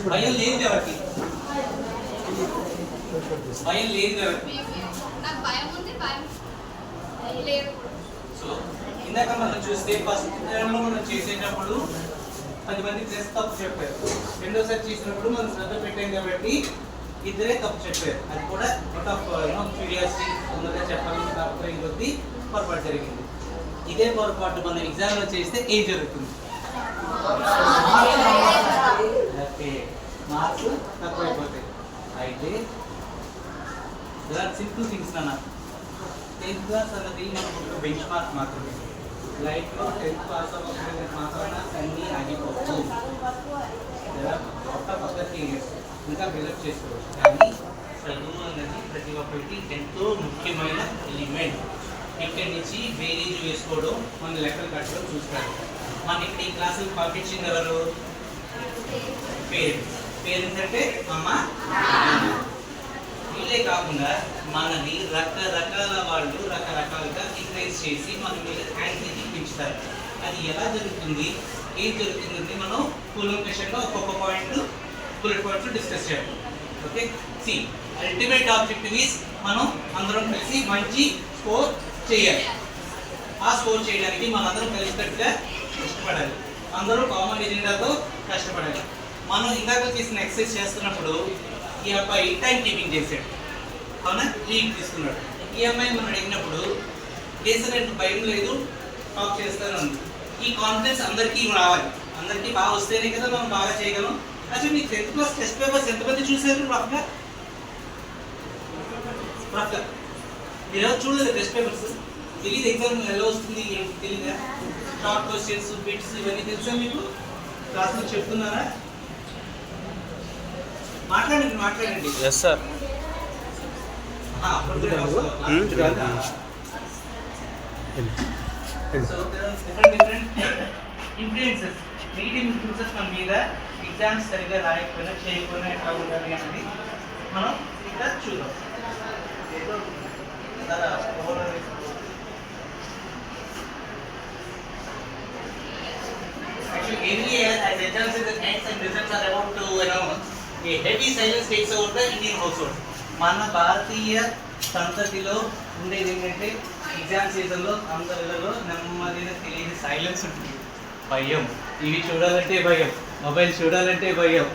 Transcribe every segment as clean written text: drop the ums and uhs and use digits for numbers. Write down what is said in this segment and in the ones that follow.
భయం లేదు కాబట్టి భయం లేదు కాబట్టి సో ఇందాక మనం చూస్తే ఫస్ట్ టైంలో మనం చేసేటప్పుడు 10 మంది చేసి తప్పు చెప్పారు. రెండోసారి చేసినప్పుడు మనం శ్రద్ధ పెట్టాం కాబట్టి ఇద్దరే తప్పు చెప్పారు. అది కూడా అవుట్ ఆఫ్ క్యూరియాసిటీ తొందరగా చెప్పాలని తాపత్రయం కొద్దీ పొరపాటు జరిగింది. ఇదే పొరపాటు మనం ఎగ్జామ్లో చేస్తే ఏం జరుగుతుంది? ఓకే, మార్క్స్ తక్కువైపోతాయి. అయితే సింపుల్ థింగ్స్ నాన్న. 10th క్లాస్ అన్నది మనకు ఒక బెంచ్ మార్క్ మాత్రమే. లైఫ్లో 10th క్లాస్ మాత్రాన అన్నీ ఆగిపోవచ్చు. ఇంకా బిల్డప్ చేసుకోవచ్చు. కానీ చదువు అనేది ప్రతి ఒక్కరికి ఎంతో ముఖ్యమైన ఎలిమెంట్. ఇక్కడి నుంచి బేరీజ్ వేసుకోవడం, మన లెక్కలు కట్టడం చూస్తారు. మన ఇక్కడ ఈ క్లాసులు పంపించింది ఎవరు? పేరెంట్స్. పేరెంట్స్ అంటే అమ్మ. వీళ్ళే కాకుండా మనని రకరకాల వాళ్ళు రకరకాలుగా ఎంకరేజ్ చేసి మన మీద యాంగ్జైటీ పెంచుతారు. అది ఎలా జరుగుతుంది, ఏం జరుగుతుంది మనం కూలంకషంగా ఒక్కొక్క బుల్లెట్ పాయింట్స్ డిస్కస్ చేయాలి. Okay, see ultimate objective is మనం అందరం కలిసి మంచి స్కోర్ చేయాలి. ఆ స్కోర్ చేయడానికి మనందరం కలిసికట్టుగా కష్టపడాలి. అందరూ కామన్ ఎజెండాతో కష్టపడాలి. మనం ఇందాక చేసిన ఎక్సర్సైజ్ చేస్తున్నప్పుడు ఈ అబ్బాయి టైం కీపింగ్ చేశాడు, అవునా? లీడ్ తీసుకున్నాడు. ఈ అమ్మాయి మనం అడిగినప్పుడు చేసినట్టు భయం లేదు, టాక్ చేస్తాను ఉంది. ఈ కాన్ఫిడెన్స్ అందరికీ రావాలి. అందరికీ బాగా వస్తేనే కదా మనం బాగా చేయగలం. అసలు మీ 10th క్లాస్ టెస్ట్ పేపర్స్ ఎంతమంది చూసారు? రఫ్గా మీరు ఎవరు చూడలేదు టెస్ట్ పేపర్స్? తెలియదు ఎగ్జామ్ ఎలా వస్తుంది ఏంటి తెలియదా? షార్ట్ క్వశ్చన్స్, బిట్స్ ఇవన్నీ తెలుసా మీకు? క్లాస్లో చెప్తున్నారా? మాట్లాడండి. Yes sir. So there are different influences, negative influences మన మీద ఎగ్జామ్స్ సరిగ్గా రాయకపోయినా చేయకపోయినా ఎట్లా ఉండాలి అనేది మనం ఇక్కడ చూద్దాం. ఏదో actually every year as exams in the ends and results are about to announce, a heavy silence takes over the Indian household. మన భారతీయ సంతతిలో ఉండేది ఏంటంటే ఎగ్జామ్ సీజన్లో అందరిలో నెమ్మదిగా తెలియని సైలెన్స్ ఉంటుంది. భయం, టీవీ చూడాలంటే భయం, మొబైల్ చూడాలంటే భయం,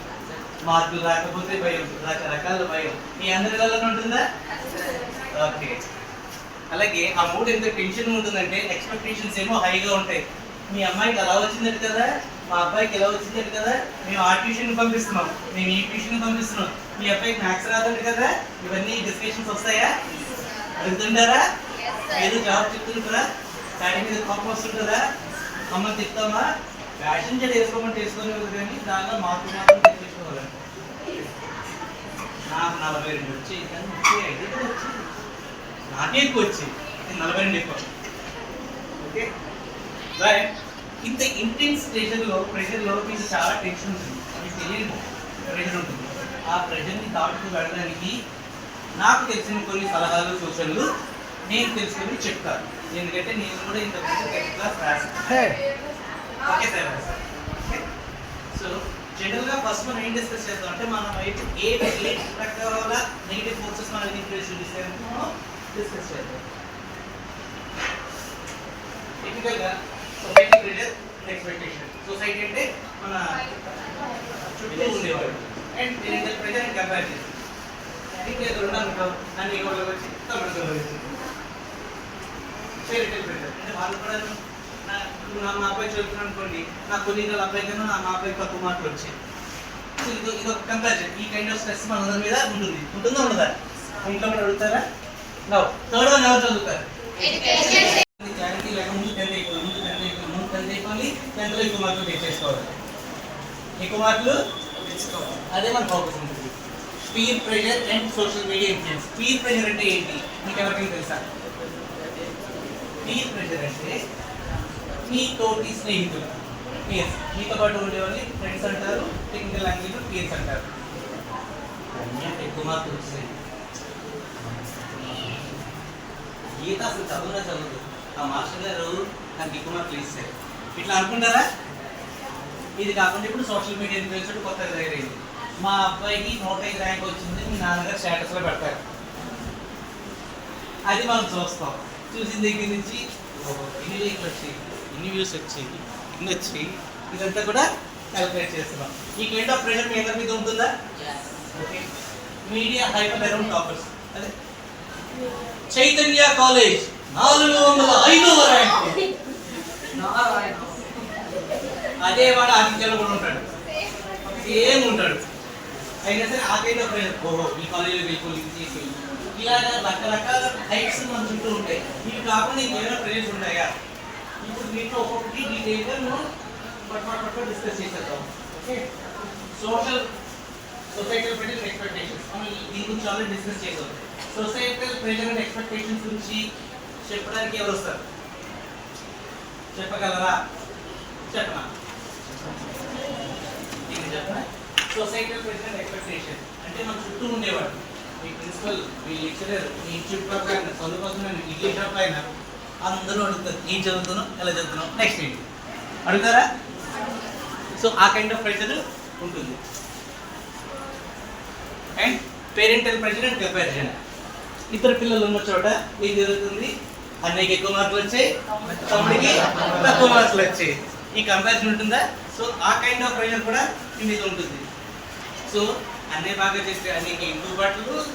మార్కులు రాకపోతే భయం, రకరకాల భయం. మీ అందరిలో ఉంటుందా? ఓకే. అలాగే ఆ మూడు ఎంత టెన్షన్ ఉంటుందంటే ఎక్స్పెక్టేషన్స్ ఏమో హైగా ఉంటాయి. మీ అమ్మాయికి అలా వచ్చిందట కదా, మా అబ్బాయికి ఎలా వచ్చిందట కదా, మేము ఆ ట్యూషన్ పంపిస్తున్నాం, మేము ఈ ట్యూషన్ పంపిస్తున్నాం, మీ అబ్బాయికి మ్యాథ్స్ రాదంట కదా, ఇవన్నీ డిస్కషన్స్ వస్తాయా? అడుగుతుంటారా? ఏదో జాబ్ చెప్తుంటారా? దాని మీద కోపం వస్తుంటుందా? అమ్మని చెప్తామా? ఫ్యాషన్ చెడు వేసుకోమని వేసుకోలేదు కానీ దానిలో మార్పు మాత్రం తెచ్చేసుకోవాలంట. నాకు 42 వచ్చి కానీ 35 కూడా వచ్చింది. నాకే ఎక్కువ వచ్చి 42 ఎక్కువ. Okay right. ఇంత ఇంటెన్స్ ప్రెషర్లో మీకు చాలా టెన్షన్ ఉంటుంది, మీకు తెలియదు ప్రెషర్ ఉంటుంది. ఆ ప్రెషర్ని దాటుకు వెళ్ళడానికి నాకు తెలిసిన కొన్ని సలహాలు, సూచనలు నేను తెలుసుకొని చెప్తాను. ఎందుకంటే నేను కూడా ఇంతకుముందు 10th క్లాస్ రాశాను. ఓకే సార్ రాశాను. ఓకే, సో జనరల్గా ఫస్ట్ మనం ఏం డిస్కస్ చేద్దాం అంటే మన వైపు ఏ రకాల నెగిటివ్ ఫోర్సెస్ మన ఇన్ఫ్లుయెన్స్ చూపిస్తాయని మనం డిస్కస్ చేద్దాం. టెక్నికల్గా సొసైటీ ప్రెషర్, ఎక్స్పెక్టేషన్. సొసైటీ అంటే మన చుట్టూ ఉండేవాడు అండ్ ప్రెషర్ అండ్ కంపారిజన్. ఇంకేదో ఉన్నాను నన్ను ఇవ్వడం వచ్చి తమిళ వచ్చి ఫెయిల్ ప్రెషర్ అంటే వాళ్ళు కూడా మా అబ్బాయి చదువుతున్నాను అనుకోండి, నా కొద్దిగా అబ్బాయి కన్నా మా అబ్బాయి తక్కువ మార్కులు వచ్చాయి. సో ఇది ఒక కంపారిజన్. ఈ కైండ్ ఆఫ్ స్ట్రెస్ మన అందరి మీద ఉంటుంది. ఉంటుందా ఉండదా? ఇంట్లో కూడా అడుగుతారా? థర్డ్ వన్ ఎవరు చదువుతారు? క్లారిటీ లేక ముందు 10th అయిపోవాలి, 10th ఎక్కువ మార్కులు తెచ్చేసుకోవాలి, ఎక్కువ మార్కులు తెచ్చుకోవాలి. అదే మన ఫోకస్ ఉంటుంది. Peer pressure and social media influence. Peer pressure అంటే ఏంటి మీకు ఎవరికైనా తెలుసా? పీర్ ప్రెషర్ అంటే మీ తోటి స్నేహితులు, పియర్స్, మీతో పాటు ఉండేవాళ్ళని ఫ్రెండ్స్ అంటారు, టెక్నికల్ లాంగ్వేజ్లో పియర్స్ అంటారు. ఎక్కువ మార్కులు వస్తాయి. గీత అసలు చదువు ఆ మాస్టర్ గారు నాకు ఎక్కువ మార్కులు ఇస్తారు ఇట్లా అనుకుంటారా? ఇది కాకుండా ఇప్పుడు సోషల్ మీడియా ఇన్ఫ్లుయెన్సర్ కొత్తగా తయారైంది. మా అబ్బాయికి 105 ర్యాంక్ వచ్చింది, మీ నాన్నగారు స్టేటస్లో పెడతారు. అది మనం చూస్తాం. చూసిన దగ్గర నుంచి ఇన్ని లైక్లు వచ్చాయి, ఇన్ని వ్యూస్ వచ్చాయి, ఇన్ని వచ్చాయి, ఇదంతా కూడా క్యాలిక్యులేట్ చేస్తున్నాం. ఈ కైండ్ ఆఫ్ ప్రెషర్ మీ అందరి మీద ఉంటుందా? Okay. Media hyper around toppers. అదే చైతన్య కాలేజ్ 405వ ర్యాంక్. అదే వాడు ఆదిత్యలో కూడా ఉంటాడు, సేమ్ ఉంటాడు. అయినా సరే ఆ కైండ్ ఆఫ్ ప్రెషర్, ఓహో ఈ కాలేజీలో వెళ్ళిపోయి తీసుకెళ్ళి ఇలాగా రకరకాల హైట్స్ మన చుట్టూ ఉంటాయి. ఇవి కాకుండా ఇంకేమైనా ప్రెషర్స్ ఉంటాయా? ఇప్పుడు వీటిలో ఒక్కొక్కటి డీటెయిల్గా మనం పట్టుపట్టుపట్టు డిస్కస్ చేసేద్దాం. Okay. Societal pressure and expectations మనం దీని గురించి ఆల్రెడీ డిస్కస్ చేసాం. సొసైటల్ ప్రెషర్ అండ్ ఎక్స్పెక్టేషన్స్ గురించి చెప్పడానికి ఎవరు వస్తారు? చెప్పగలరా? చెప్పనా? చెప్పనా? సొసైటల్ ప్రెషర్ అండ్ ఎక్స్పెక్టేషన్ అంటే మన చుట్టూ ఉండేవాడు, మీ ప్రిన్సిపల్, మీ లెక్చరర్, మీ ఇన్స్టిట్యూట్ పక్కన చదువుకోకుండా ఇడ్లీ షాప్ అయినా అందరూ అడుగుతారు ఏం చదువుతున్నావు, ఎలా చదువుతున్నావు, నెక్స్ట్ ఏంటి అడుగుతారా? సో ఆ కైండ్ ఆఫ్ ప్రెషర్ ఉంటుంది. And parental pressure and comparison. ఇద్దరు పిల్లలు ఉన్న చోట ఏం జరుగుతుంది? అన్నయ్యకి ఎక్కువ మార్కులు వచ్చాయి, తమ్ముడికి తక్కువ మార్కులు వచ్చాయి. ఈ కంపారిజన్ ఉంటుందా? సో ఆ కైండ్ ఆఫ్ ప్రెషర్ కూడా మీ మీద ఉంటుంది. సో అన్నయ్య బాగా చేస్తే అన్నయ్యకి ఎక్కువ బట్టలు,